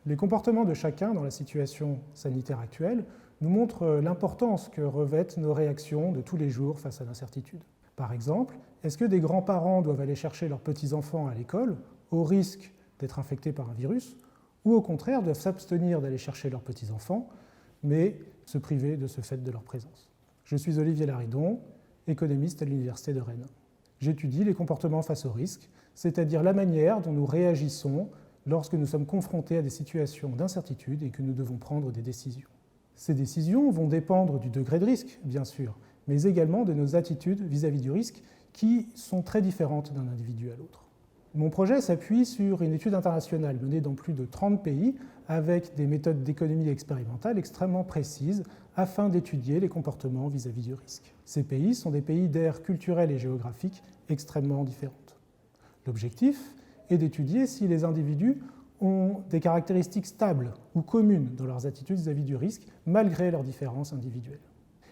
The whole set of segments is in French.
Les comportements de chacun dans la situation sanitaire actuelle nous montrent l'importance que revêtent nos réactions de tous les jours face à l'incertitude. Par exemple, est-ce que des grands-parents doivent aller chercher leurs petits-enfants à l'école au risque d'être infectés par un virus, ou au contraire doivent s'abstenir d'aller chercher leurs petits-enfants, mais se priver de ce fait de leur présence? Je suis Olivier Laridon, économiste à l'Université de Rennes. J'étudie les comportements face au risque, c'est-à-dire la manière dont nous réagissons lorsque nous sommes confrontés à des situations d'incertitude et que nous devons prendre des décisions. Ces décisions vont dépendre du degré de risque, bien sûr, mais également de nos attitudes vis-à-vis du risque qui sont très différentes d'un individu à l'autre. Mon projet s'appuie sur une étude internationale menée dans plus de 30 pays avec des méthodes d'économie expérimentale extrêmement précises afin d'étudier les comportements vis-à-vis du risque. Ces pays sont des pays d'aires culturelles et géographiques extrêmement différentes. L'objectif est d'étudier si les individus ont des caractéristiques stables ou communes dans leurs attitudes vis-à-vis du risque, malgré leurs différences individuelles.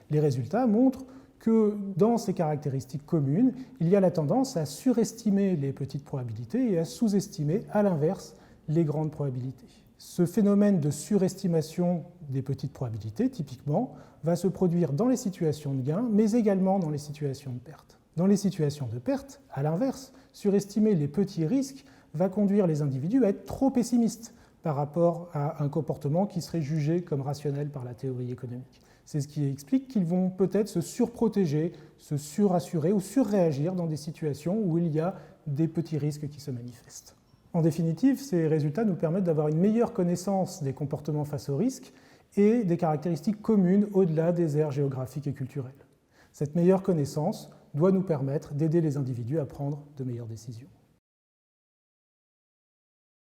Les résultats montrent que dans ces caractéristiques communes, il y a la tendance à surestimer les petites probabilités et à sous-estimer, à l'inverse, les grandes probabilités. Ce phénomène de surestimation des petites probabilités, typiquement, va se produire dans les situations de gain, mais également dans les situations de perte. Dans les situations de perte, à l'inverse, surestimer les petits risques va conduire les individus à être trop pessimistes par rapport à un comportement qui serait jugé comme rationnel par la théorie économique. C'est ce qui explique qu'ils vont peut-être se surprotéger, se surassurer ou surréagir dans des situations où il y a des petits risques qui se manifestent. En définitive, ces résultats nous permettent d'avoir une meilleure connaissance des comportements face aux risques et des caractéristiques communes au-delà des aires géographiques et culturelles. Cette meilleure connaissance doit nous permettre d'aider les individus à prendre de meilleures décisions.